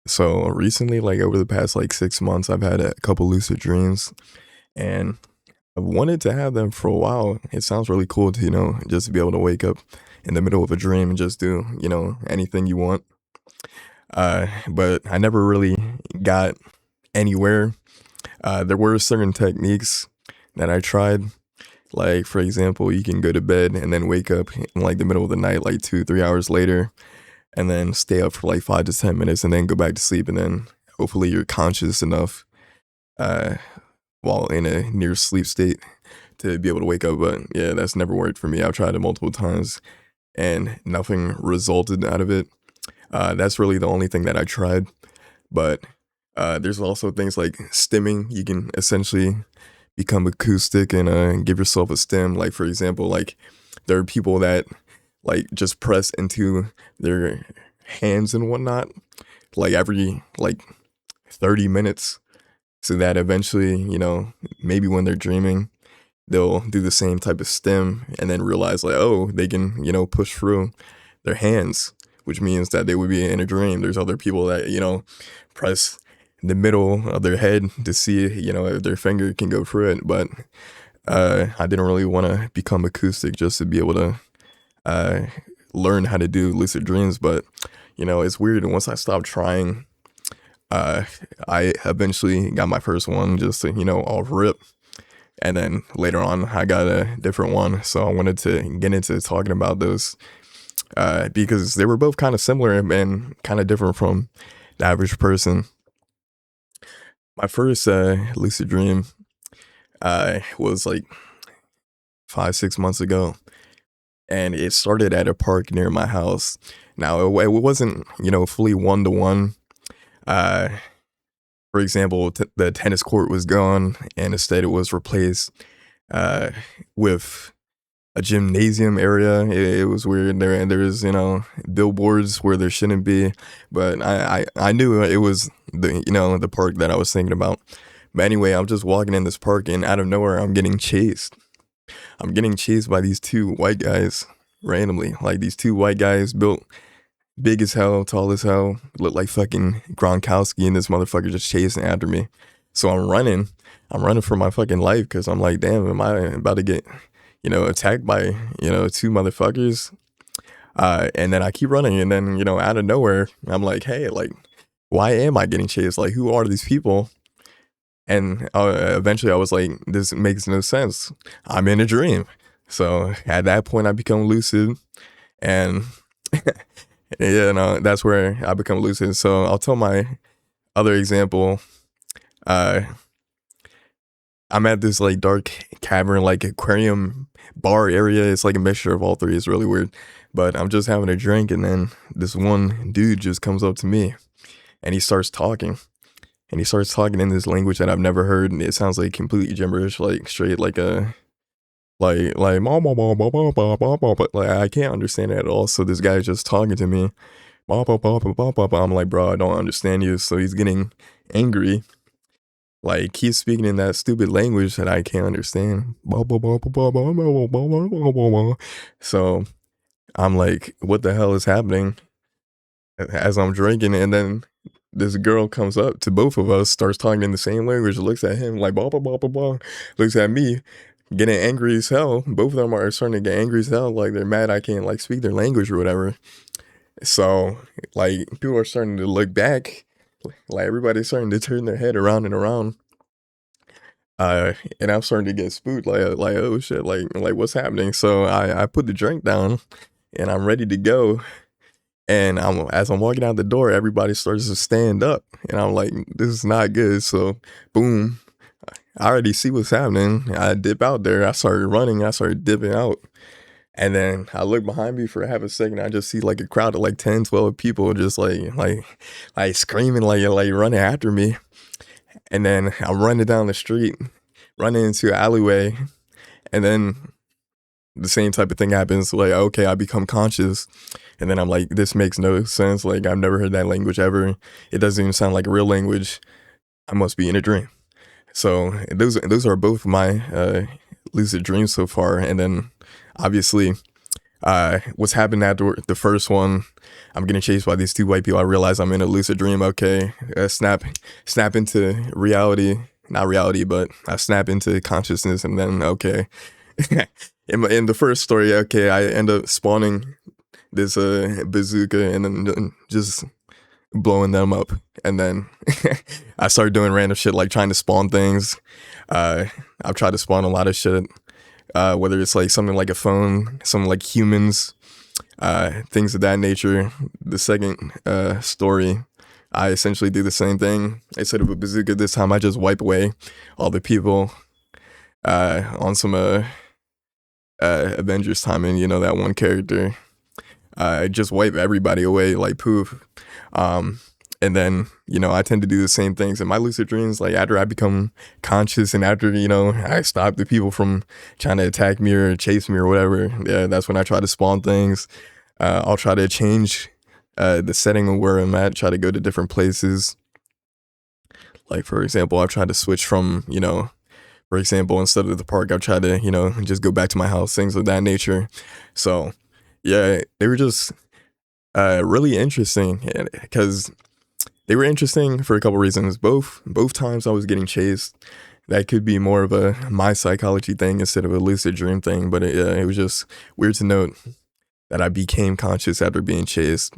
So recently, like over the past like 6 months, I've had a couple lucid dreams, and I've wanted to have them for a while. It sounds really cool to, just be able to wake up in the middle of a dream and just do, anything you want. But I never really got anywhere. There were certain techniques that I tried. Like, for example, you can go to bed and then wake up in like the middle of the night, like 2, 3 hours later, and then stay up for like 5 to 10 minutes and then go back to sleep. And then hopefully you're conscious enough uh, while in a near sleep state to be able to wake up. But yeah, that's never worked for me. I've tried it multiple times and nothing resulted out of it. That's really the only thing that I tried. But there's also things like stimming. You can essentially become acoustic and give yourself a stim. Like, for example, like there are people that like just press into their hands and whatnot like every like 30 minutes so that eventually, maybe when they're dreaming, they'll do the same type of stim and then realize like, oh, they can, push through their hands, which means that they would be in a dream. There's other people that, press the middle of their head to see, if their finger can go through it. But I didn't really want to become acoustic just to be able to uh, learn how to do lucid dreams. But, it's weird. And once I stopped trying, uh, I eventually got my first one just to, off rip. And then later on, I got a different one. So I wanted to get into talking about those because they were both kind of similar and kind of different from the average person. My first lucid dream was like 5, 6 months ago. And it started at a park near my house. Now, it wasn't, fully one-to-one. Uh, for example, the tennis court was gone, and instead it was replaced uh, with a gymnasium area. It was weird. There was, billboards where there shouldn't be, but I knew it was the park that I was thinking about. But anyway, I'm just walking in this park, and out of nowhere, I'm getting chased. I'm getting chased by these two white guys randomly. Like these two white guys built big as hell, tall as hell, look like fucking Gronkowski, and this motherfucker just chasing after me. So I'm running. I'm running for my fucking life because I'm like, damn, am I about to get, attacked by, two motherfuckers? And then I keep running, and then, out of nowhere, I'm like, hey, like, why am I getting chased? Like, who are these people? And eventually I was like, this makes no sense. I'm in a dream. So at that point, I become lucid. And yeah, no, that's where I become lucid. So I'll tell my other example. Uh, I'm at this like dark cavern, like aquarium bar area. It's like a mixture of all three. It's really weird. But I'm just having a drink. And then this one dude just comes up to me and he starts talking. And he starts talking in this language that I've never heard, and it sounds like completely gibberish, like straight like a like ma ma ma ma ma ma ma ma, but like I can't understand it at all. So this guy's just talking to me. Ma ma ma ma ma ma ma. I'm like, bro, I don't understand you. So he's getting angry. Like he's speaking in that stupid language that I can't understand. So I'm like, what the hell is happening? As I'm drinking, and then this girl comes up to both of us, starts talking in the same language, looks at him like blah blah blah blah blah, looks at me, getting angry as hell. Both of them are starting to get angry as hell, like they're mad I can't like speak their language or whatever. So like people are starting to look back, like everybody's starting to turn their head around and around. And I'm starting to get spooked, like oh shit, like what's happening? So I put the drink down, and I'm ready to go. And as I'm walking out the door, everybody starts to stand up. And I'm like, this is not good. So, boom, I already see what's happening. I dip out there. I started running. I started dipping out. And then I look behind me for half a second. I just see like a crowd of like 10, 12 people just like screaming, like running after me. And then I'm running down the street, running into an alleyway. And then the same type of thing happens. Like, okay, I become conscious. And then I'm like, this makes no sense. Like, I've never heard that language ever. It doesn't even sound like a real language. I must be in a dream. So those are both my lucid dreams so far. And then obviously What's happened after the first one? I'm getting chased by these two white people. I realize I'm in a lucid dream. Okay, snap into reality. Not reality, but I snap into consciousness, and then okay. In the first story, okay, I end up spawning this bazooka and then just blowing them up, and then I started doing random shit like trying to spawn things. I've tried to spawn a lot of shit, whether it's like something like a phone, something like humans, things of that nature. The second story, I essentially do the same thing. Instead of a bazooka this time, I just wipe away all the people on some Avengers timing, you know, that one character. I just wipe everybody away like poof. And then, you know, I tend to do the same things in my lucid dreams. Like after I become conscious and after, you know, I stop the people from trying to attack me or chase me or whatever. Yeah, that's when I try to spawn things. I'll try to change the setting of where I'm at, try to go to different places. Like, for example, I've tried to switch from, you know, for example, instead of the park, I've tried to, you know, just go back to my house, things of that nature. So, yeah, they were just really interesting because they were interesting for a couple reasons. Both times I was getting chased. That could be more of a my psychology thing instead of a lucid dream thing. But it was just weird to note that I became conscious after being chased.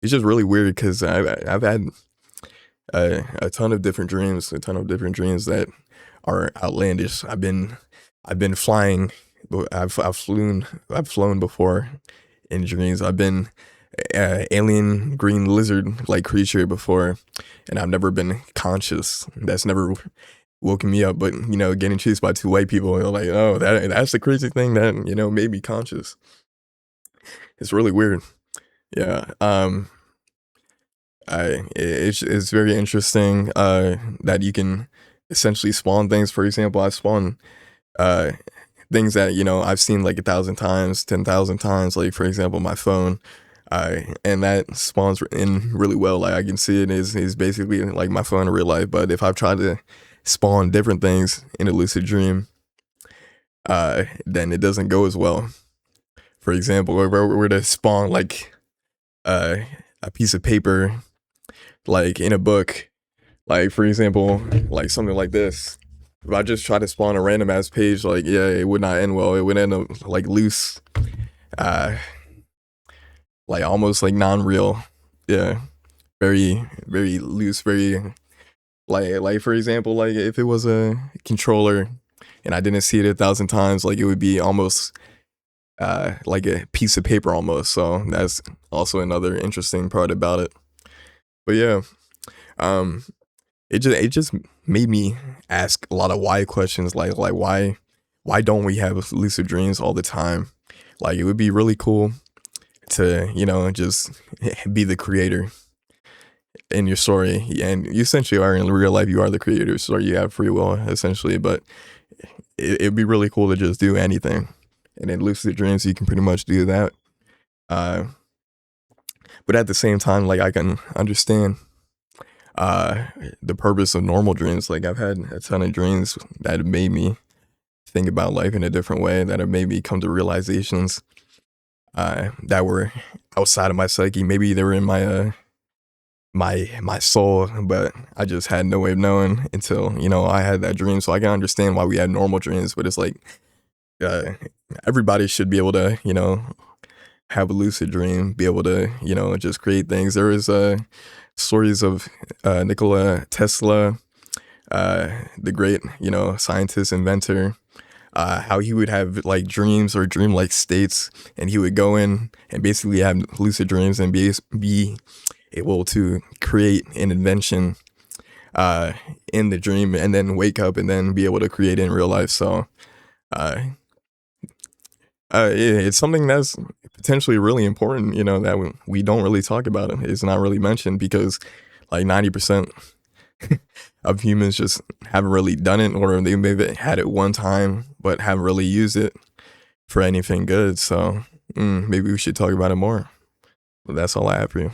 It's just really weird because I've had a ton of different dreams, that are outlandish. I've been flying. I've flown before in dreams. I've been alien green lizard like creature before, and I've never been conscious. That's never woken me up. But you know, getting chased by two white people, they're like, oh, that's the crazy thing that, you know, made me conscious. It's really weird. Yeah. It's very interesting that you can essentially spawn things. For example, I spawn uh things that, you know, I've seen like 1,000 times, 10,000 times. Like for example, my phone. And that spawns in really well. Like I can see it is basically like my phone in real life. But if I've tried to spawn different things in a lucid dream, then it doesn't go as well. For example, if I were to spawn like a piece of paper, like in a book, like for example, like something like this. If I just try to spawn a random ass page, like yeah, it would not end well. It would end up like loose, like almost like non-real. Yeah, very very loose, very like for example, like if it was a controller and I didn't see it 1,000 times, like it would be almost like a piece of paper almost. So that's also another interesting part about it. But yeah, um, it just made me ask a lot of why questions, like why don't we have lucid dreams all the time? Like it would be really cool to, you know, just be the creator in your story, and you essentially are in real life. You are the creator, so you have free will essentially. But it'd be really cool to just do anything, and in lucid dreams you can pretty much do that. Uh, but at the same time, like I can understand the purpose of normal dreams. Like I've had a ton of dreams that have made me think about life in a different way, that have made me come to realizations that were outside of my psyche. Maybe they were in my my soul, but I just had no way of knowing until, you know, I had that dream. So I can understand why we have normal dreams, but it's like uh, everybody should be able to, you know, have a lucid dream, be able to, you know, just create things. There is stories of Nikola Tesla, the great, you know, scientist, inventor, how he would have like dreams or dream-like states, and he would go in and basically have lucid dreams and be able to create an invention in the dream, and then wake up and then be able to create it in real life. So it's something that's potentially really important, you know, that we don't really talk about it. It's not really mentioned because like 90% of humans just haven't really done it, or they maybe had it one time but haven't really used it for anything good. So maybe we should talk about it more. But that's all I have for you.